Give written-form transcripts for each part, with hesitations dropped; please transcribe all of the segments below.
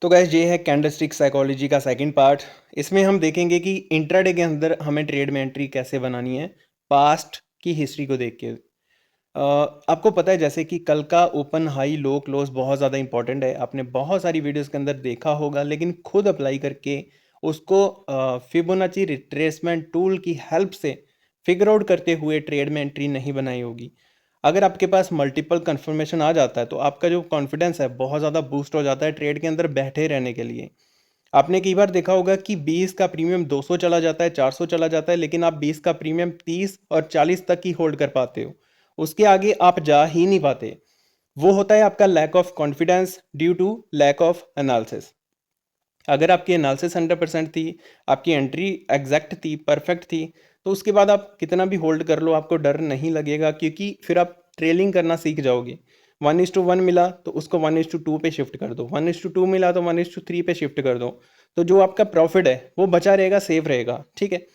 तो गाइस ये है कैंडलस्टिक साइकोलॉजी का सेकंड पार्ट। इसमें हम देखेंगे कि इंट्राडे के अंदर हमें ट्रेड में एंट्री कैसे बनानी है पास्ट की हिस्ट्री को देख के। आपको पता है जैसे कि कल का ओपन हाई लो क्लोज बहुत ज़्यादा इंपॉर्टेंट है। आपने बहुत सारी वीडियोस के अंदर देखा होगा, लेकिन खुद अप्लाई करके उसको फिबोनाची रिट्रेसमेंट टूल की हेल्प से फिगर आउट करते हुए ट्रेड में एंट्री नहीं बनाई होगी। अगर आपके पास मल्टीपल कंफर्मेशन आ जाता है तो आपका जो कॉन्फिडेंस है बहुत ज़्यादा बूस्ट हो जाता है ट्रेड के अंदर बैठे रहने के लिए। आपने कई बार देखा होगा कि 20 का प्रीमियम 200 चला जाता है, 400 चला जाता है, लेकिन आप 20 का प्रीमियम 30 और 40 तक ही होल्ड कर पाते हो। उसके आगे आप जा ही नहीं पाते। वो होता है आपका lack of confidence due to lack of analysis. अगर आपकी एनालिसिस 100% थी, आपकी एंट्री एग्जैक्ट थी, परफेक्ट थी, तो उसके बाद आप कितना भी होल्ड कर लो आपको डर नहीं लगेगा, क्योंकि फिर आप ट्रेलिंग करना सीख जाओगे। 1:1 मिला तो उसको 1:2 पे शिफ्ट कर दो, 1:2 मिला तो 1:3 पे शिफ्ट कर दो। तो जो आपका प्रॉफिट है वो बचा रहेगा, सेफ रहेगा। ठीक है।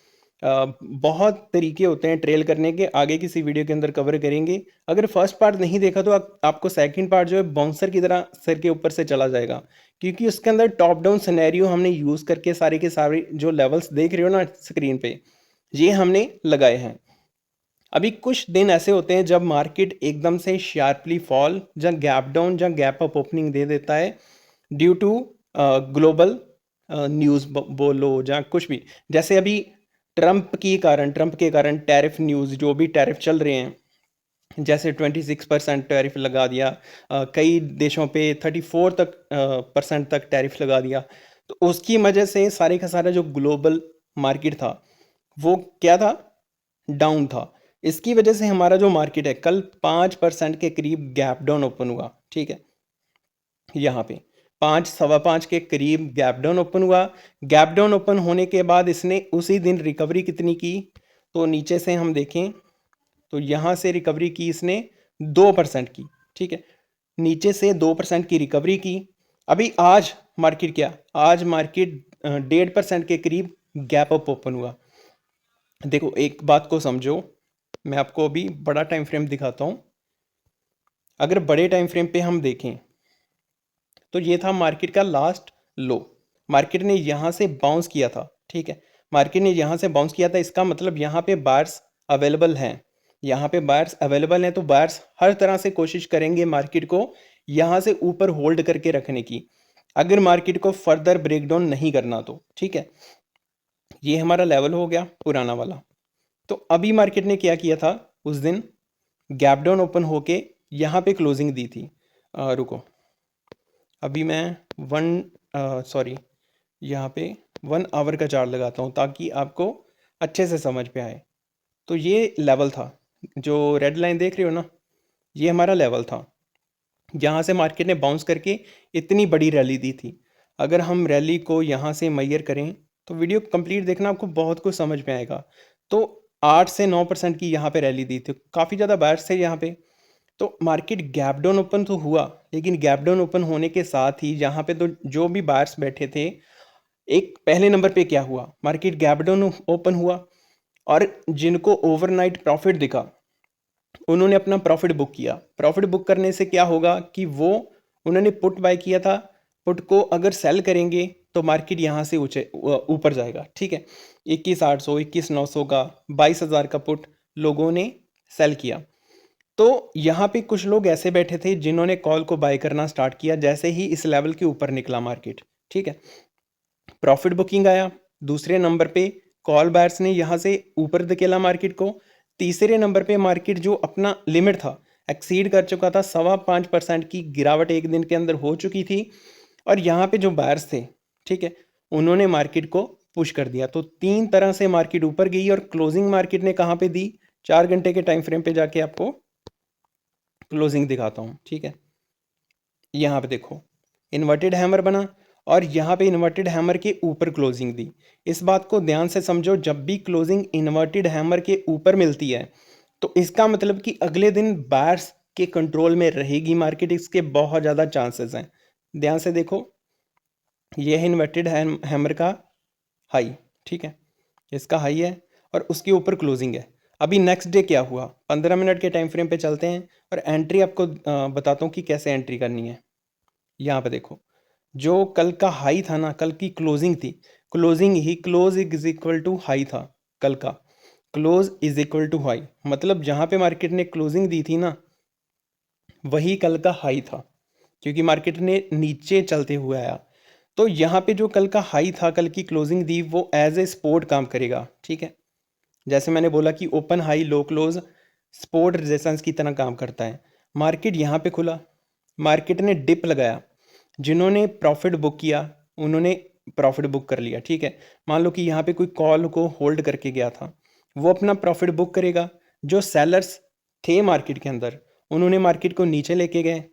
बहुत तरीके होते हैं ट्रेल करने के, आगे किसी वीडियो के अंदर कवर करेंगे। अगर फर्स्ट पार्ट नहीं देखा तो आपको सेकंड पार्ट जो है बाउंसर की तरह सर के ऊपर से चला जाएगा, क्योंकि उसके अंदर टॉप डाउन सिनेरियो हमने यूज़ करके सारे के सारे जो लेवल्स देख रहे हो ना स्क्रीन पे, ये हमने लगाए हैं। अभी कुछ दिन ऐसे होते हैं जब मार्केट एकदम से शार्पली फॉल या गैप डाउन या गैप अप ओपनिंग दे देता है ड्यू टू ग्लोबल न्यूज़ बोलो या कुछ भी। जैसे अभी ट्रंप के कारण टैरिफ न्यूज़, जो भी टैरिफ चल रहे हैं, जैसे 26% टैरिफ लगा दिया, कई देशों पे 34 तक परसेंट तक टैरिफ लगा दिया। तो उसकी वजह से सारे का सारा जो ग्लोबल मार्केट था वो क्या था, डाउन था। इसकी वजह से हमारा जो मार्केट है कल 5% के करीब गैप डाउन ओपन हुआ। ठीक है, यहाँ पे 5 सवा 5 के करीब गैप डाउन ओपन हुआ। गैप डाउन ओपन होने के बाद इसने उसी दिन रिकवरी कितनी की, तो नीचे से हम देखें तो यहाँ से रिकवरी की इसने 2% की। ठीक है, नीचे से 2% की रिकवरी की। अभी आज मार्केट क्या, आज मार्केट 1.5% के करीब गैप अप ओपन हुआ। देखो एक बात को समझो, मैं आपको अभी बड़ा टाइम फ्रेम दिखाता हूँ। अगर बड़े टाइम फ्रेम पे हम देखें तो ये था मार्केट का लास्ट लो। मार्केट ने यहाँ से बाउंस किया था। ठीक है, मार्केट ने यहाँ से बाउंस किया था, इसका मतलब यहाँ पे बायर्स अवेलेबल हैं। यहाँ पे बायर्स अवेलेबल हैं तो बायर्स हर तरह से कोशिश करेंगे मार्केट को यहाँ से ऊपर होल्ड करके रखने की, अगर मार्केट को फर्दर ब्रेकडाउन नहीं करना तो। ठीक है, ये हमारा लेवल हो गया पुराना वाला। तो अभी मार्केट ने क्या किया था, उस दिन गैप डाउन ओपन होके यहाँ पे क्लोजिंग दी थी। रुको, अभी मैं यहाँ पे 1 आवर का चार्ट लगाता हूँ ताकि आपको अच्छे से समझ पे आए। तो ये लेवल था, जो रेड लाइन देख रहे हो ना, ये हमारा लेवल था। यहाँ से मार्केट ने बाउंस करके इतनी बड़ी रैली दी थी। अगर हम रैली को यहाँ से मेजर करें तो वीडियो कंप्लीट देखना, आपको बहुत कुछ समझ में आएगा। तो 8 से 9% की यहाँ पे रैली दी थी, काफ़ी ज़्यादा बायर्स थे यहाँ पे। तो मार्केट गैप डाउन ओपन तो हुआ, लेकिन गैप डाउन ओपन होने के साथ ही यहाँ पे तो जो भी बायर्स बैठे थे, एक पहले नंबर पे क्या हुआ, मार्केट गैप डाउन ओपन हुआ और जिनको ओवरनाइट प्रॉफिट दिखा उन्होंने अपना प्रॉफिट बुक किया। प्रॉफिट बुक करने से क्या होगा कि वो उन्होंने पुट बाय किया था, पुट को अगर सेल करेंगे तो मार्केट यहाँ से ऊंचे ऊपर जाएगा। ठीक है, 21,800 21,900 का 22,000 का पुट लोगों ने सेल किया। तो यहाँ पे कुछ लोग ऐसे बैठे थे जिन्होंने कॉल को बाय करना स्टार्ट किया जैसे ही इस लेवल के ऊपर निकला मार्केट। ठीक है, प्रॉफिट बुकिंग आया। दूसरे नंबर पे कॉल बायर्स ने यहाँ से ऊपर धकेला मार्केट को। तीसरे नंबर पे मार्केट जो अपना लिमिट था एक्सीड कर चुका था, 5.25% की गिरावट एक दिन के अंदर हो चुकी थी। और यहाँ पे जो बायर्स थे, ठीक है, उन्होंने मार्केट को पुश कर दिया। तो 3 तरह से मार्केट ऊपर गई और क्लोजिंग मार्केट ने कहाँ पे दी, 4 घंटे के टाइम फ्रेम पे जाके आपको क्लोजिंग दिखाता हूँ। ठीक है, यहाँ पे देखो इन्वर्टेड हैमर बना और यहाँ पे इन्वर्टेड हैमर के ऊपर क्लोजिंग दी। इस बात को ध्यान से समझो, जब भी क्लोजिंग इन्वर्टेड हैमर के ऊपर मिलती है तो इसका मतलब कि अगले दिन बायर्स के कंट्रोल में रहेगी मार्केट, इसके बहुत ज़्यादा चांसेस हैं। ध्यान से देखो, ये है इन्वर्टेड हैमर का हाई। ठीक है, इसका हाई है और उसके ऊपर क्लोजिंग है। अभी नेक्स्ट डे क्या हुआ, 15 मिनट के टाइम फ्रेम पे चलते हैं और एंट्री आपको बताता हूँ कि कैसे एंट्री करनी है। यहाँ पे देखो, जो कल का हाई था ना, कल की क्लोजिंग थी, क्लोजिंग ही close is equal to high था। कल का close is equal to high, मतलब जहाँ पे मार्केट ने क्लोजिंग दी थी ना, वही कल का हाई था, क्योंकि मार्केट ने नीचे चलते हुए आया। तो यहाँ पे जो कल का हाई था, कल की क्लोजिंग दी, वो एज ए सपोर्ट काम करेगा, ठीक है। जैसे मैंने बोला कि open high low close support resistance की तरह काम करता है। मार्केट यहाँ पे खुला, मार्केट ने डिप लगाया, जिन्होंने प्रॉफिट बुक किया उन्होंने प्रॉफिट बुक कर लिया, ठीक है। मान लो कि यहाँ पे कोई कॉल को होल्ड करके गया था, वो अपना प्रॉफिट बुक करेगा। जो सेलर्स थे मार्केट के अंदर, उन्होंने मार्केट को नीचे लेके गए,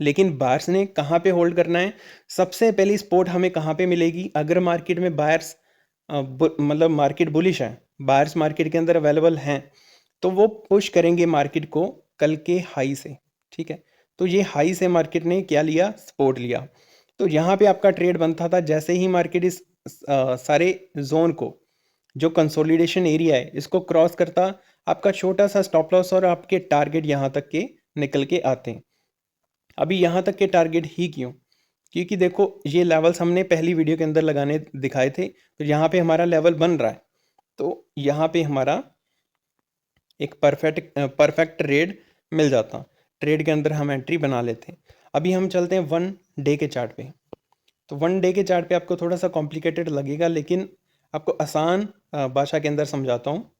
लेकिन बायर्स ने कहाँ पे होल्ड करना है? सबसे पहली सपोर्ट हमें कहाँ पे मिलेगी? अगर मार्केट में बायर्स मतलब मार्केट बुलिश है, बायर्स मार्केट के अंदर अवेलेबल हैं, तो वो पुश करेंगे मार्केट को कल के हाई से, ठीक है। तो ये हाई से मार्केट ने क्या लिया? सपोर्ट लिया। तो यहाँ पे आपका ट्रेड बनता था, जैसे ही मार्केट इस सारे जोन को, जो कंसोलिडेशन एरिया है, इसको क्रॉस करता, आपका छोटा सा स्टॉप लॉस और आपके टारगेट यहाँ तक के निकल के आते हैं। अभी यहाँ तक के टारगेट ही क्यों? क्योंकि देखो, ये लेवल्स हमने पहली वीडियो के अंदर लगाने दिखाए थे, तो यहाँ पे हमारा लेवल बन रहा है, तो यहाँ पे हमारा एक परफेक्ट ट्रेड मिल जाता। ट्रेड के अंदर हम एंट्री बना लेते हैं। अभी हम चलते हैं 1 डे के चार्ट पे। तो 1 डे के चार्ट पे आपको थोड़ा सा कॉम्प्लिकेटेड लगेगा, लेकिन आपको आसान भाषा के अंदर समझाता हूँ।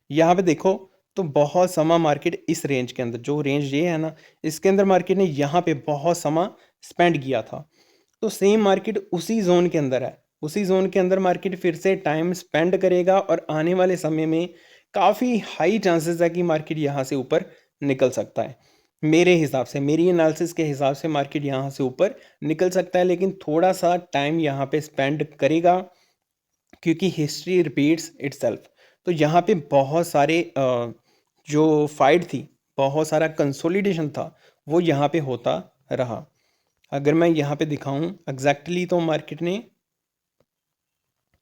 यहाँ पे देखो, तो बहुत समा मार्केट इस रेंज के अंदर, जो रेंज ये है ना, इसके अंदर मार्केट ने यहाँ पे बहुत समा स्पेंड किया था। तो सेम मार्केट उसी जोन के अंदर है, उसी जोन के अंदर मार्केट फिर से टाइम स्पेंड करेगा, और आने वाले समय में काफ़ी हाई चांसेस है कि मार्केट यहाँ से ऊपर निकल सकता है। मेरे हिसाब से, मेरी एनालिसिस के हिसाब से मार्केट यहाँ से ऊपर निकल सकता है, लेकिन थोड़ा सा टाइम यहाँ पे स्पेंड करेगा, क्योंकि हिस्ट्री रिपीट्स इटसेल्फ। तो यहाँ पे बहुत सारे जो फाइट थी, बहुत सारा कंसोलिडेशन था, वो यहाँ पे होता रहा। अगर मैं यहाँ पे दिखाऊं एग्जैक्टली, तो मार्केट ने,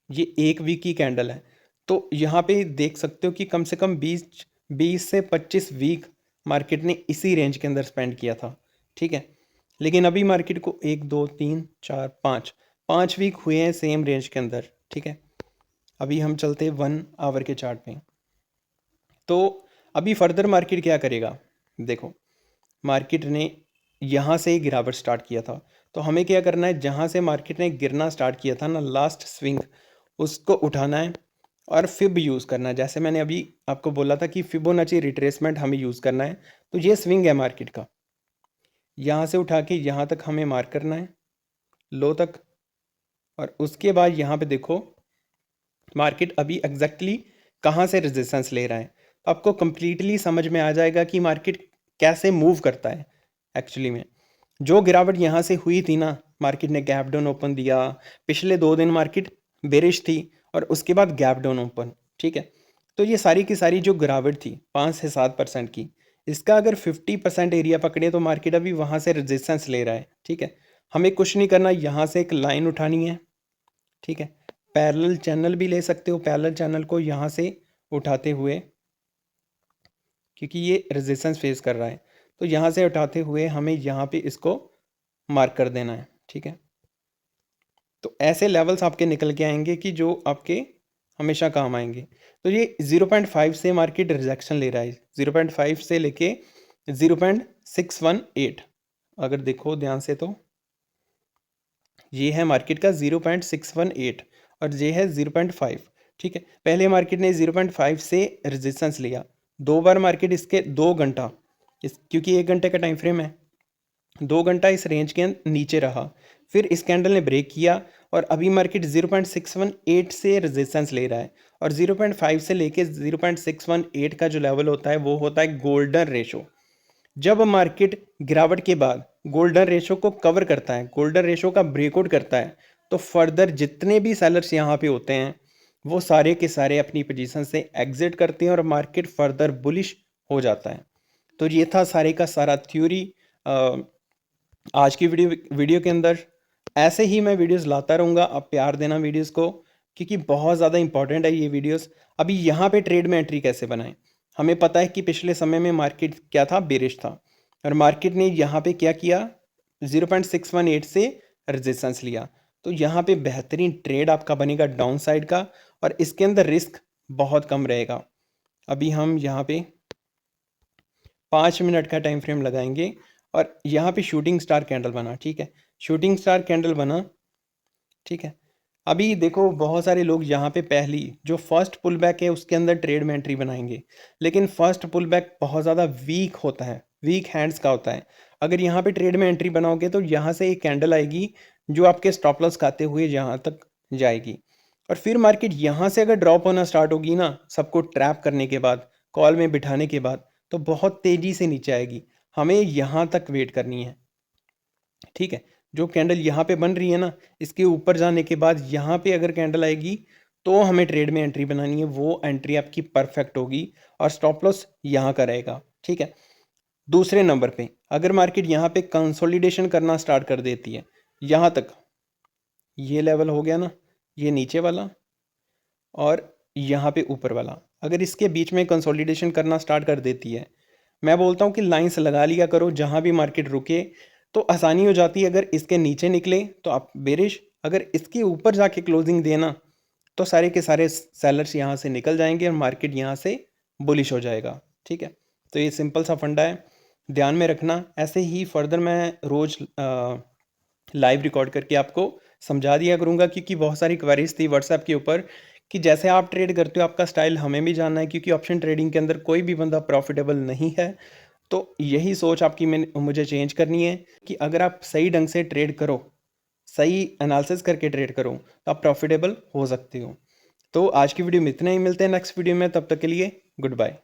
ये 1 वीक की कैंडल है, तो यहाँ पे देख सकते हो कि कम से कम 20 से 25 वीक मार्केट ने इसी रेंज के अंदर स्पेंड किया था, ठीक है। लेकिन अभी मार्केट को 1 2 3 4 5 वीक हुए हैं सेम रेंज के अंदर, ठीक है। अभी हम चलते हैं 1 आवर के चार्ट पे। तो अभी फर्दर मार्केट क्या करेगा? देखो, मार्केट ने यहाँ से गिरावट स्टार्ट किया था, तो हमें क्या करना है? जहाँ से मार्केट ने गिरना स्टार्ट किया था ना, लास्ट स्विंग, उसको उठाना है और फिब यूज़ करना है। जैसे मैंने अभी आपको बोला था कि फिबोनाची रिट्रेसमेंट हमें यूज़ करना है। तो ये स्विंग है मार्केट का, यहाँ से उठा के यहाँ तक हमें मार्क करना है, लो तक। और उसके बाद यहाँ पे देखो, मार्केट अभी एग्जैक्टली कहाँ से रेजिस्टेंस ले रहा है, तो आपको कंप्लीटली समझ में आ जाएगा कि मार्केट कैसे मूव करता है। एक्चुअली में जो गिरावट यहाँ से हुई थी ना, मार्केट ने गैप डाउन ओपन दिया, पिछले 2 दिन मार्केट बेरिश थी, और उसके बाद गैप डाउन ओपन, ठीक है। तो ये सारी की सारी जो गिरावट थी 5 से 7% की, इसका अगर 50% एरिया पकड़े, तो मार्केट अभी वहाँ से रेजिस्टेंस ले रहा है, ठीक है। हमें कुछ नहीं करना, यहाँ से एक लाइन उठानी है, ठीक है। पैरेलल चैनल भी ले सकते हो, पैरेलल चैनल को यहाँ से उठाते हुए, क्योंकि ये रेजिस्टेंस फेस कर रहा है, तो यहाँ से उठाते हुए हमें यहाँ पे इसको मार्क कर देना है, ठीक है। तो ऐसे लेवल्स आपके निकल के आएंगे कि जो आपके हमेशा काम आएंगे। तो ये 0.5 से मार्केट रिजेक्शन ले रहा है, 0.5 से लेके 0.618। अगर देखो ध्यान से, तो ये है मार्केट का 0.618, और ये है 0.5, ठीक है। पहले मार्केट ने 0.5 से रेजिस्टेंस लिया, 2 बार मार्केट इसके 2 घंटा, क्योंकि 1 घंटे का टाइम फ्रेम है, 2 घंटा इस रेंज के नीचे रहा, फिर इस कैंडल ने ब्रेक किया, और अभी मार्केट 0.618 से रेजिस्टेंस ले रहा है। और 0.5 से लेके 0.618 का जो लेवल होता है, वो होता है गोल्डन रेशो। जब मार्केट गिरावट के बाद गोल्डन रेशो को कवर करता है, गोल्डन रेशो का ब्रेकआउट करता है, तो फर्दर जितने भी सेलर्स यहाँ पे होते हैं, वो सारे के सारे अपनी पोजीशन से एग्जिट करते हैं, और मार्केट फर्दर बुलिश हो जाता है। तो ये था सारे का सारा थ्योरी आज की वीडियो के अंदर। ऐसे ही मैं वीडियोस लाता रहूँगा, आप प्यार देना वीडियोस को, क्योंकि बहुत ज़्यादा इंपॉर्टेंट है ये वीडियोस। अभी यहाँ पे ट्रेड में एंट्री कैसे बनाएं? हमें पता है कि पिछले समय में मार्केट क्या था? बेरिश था, और मार्केट ने यहाँ पे क्या किया? 0.618 से रेजिस्टेंस लिया, तो यहाँ पे बेहतरीन ट्रेड आपका बनेगा डाउन साइड का, और इसके अंदर रिस्क बहुत कम रहेगा। अभी हम यहाँ पे 5 मिनट का टाइम फ्रेम लगाएंगे और यहाँ पे शूटिंग स्टार कैंडल बना, ठीक है, शूटिंग स्टार कैंडल बना, ठीक है। अभी देखो बहुत सारे लोग यहाँ पे पहली जो फर्स्ट पुल बैक है उसके अंदर ट्रेड में एंट्री बनाएंगे, लेकिन फर्स्ट पुल बैक बहुत ज़्यादा वीक होता है, वीक हैंड्स का होता है। अगर यहाँ पे ट्रेड में एंट्री बनाओगे तो यहाँ से एक कैंडल आएगी जो आपके स्टॉप लॉस खाते हुए यहाँ तक जाएगी, और फिर मार्केट यहाँ से अगर ड्रॉप होना स्टार्ट होगी ना, सबको ट्रैप करने के बाद, कॉल में बिठाने के बाद, तो बहुत तेज़ी से नीचे आएगी। हमें यहाँ तक वेट करनी है, ठीक है। जो कैंडल यहाँ पे बन रही है ना, इसके ऊपर जाने के बाद यहाँ पे अगर कैंडल आएगी तो हमें ट्रेड में एंट्री बनानी है, वो एंट्री आपकी परफेक्ट होगी और स्टॉप लॉस यहाँ का रहेगा, ठीक है। दूसरे नंबर पे अगर मार्केट यहाँ पे कंसोलिडेशन करना स्टार्ट कर देती है, यहाँ तक ये लेवल हो गया ना, ये नीचे वाला और यहाँ पे ऊपर वाला, अगर इसके बीच में कंसोलिडेशन करना स्टार्ट कर देती है, मैं बोलता हूँ कि लाइंस लगा लिया करो, जहाँ भी मार्केट रुके तो आसानी हो जाती है। अगर इसके नीचे निकले तो आप बेरिश, अगर इसके ऊपर जाके क्लोजिंग देना तो सारे के सारे सेलर्स यहाँ से निकल जाएंगे और मार्केट यहाँ से बुलिश हो जाएगा, ठीक है। तो ये सिंपल सा फंडा है, ध्यान में रखना। ऐसे ही फर्दर मैं रोज़ लाइव रिकॉर्ड करके आपको समझा दिया करूँगा, क्योंकि बहुत सारी क्वेरीज थी व्हाट्सएप के ऊपर कि जैसे आप ट्रेड करते हो आपका स्टाइल हमें भी जानना है, क्योंकि ऑप्शन ट्रेडिंग के अंदर कोई भी बंदा प्रॉफिटेबल नहीं है। तो यही सोच आपकी मुझे चेंज करनी है कि अगर आप सही ढंग से ट्रेड करो, सही एनालिसिस करके ट्रेड करो, तो आप प्रॉफिटेबल हो सकते हो। तो आज की वीडियो में इतना ही, मिलते हैं नेक्स्ट वीडियो में, तब तक के लिए गुड बाय।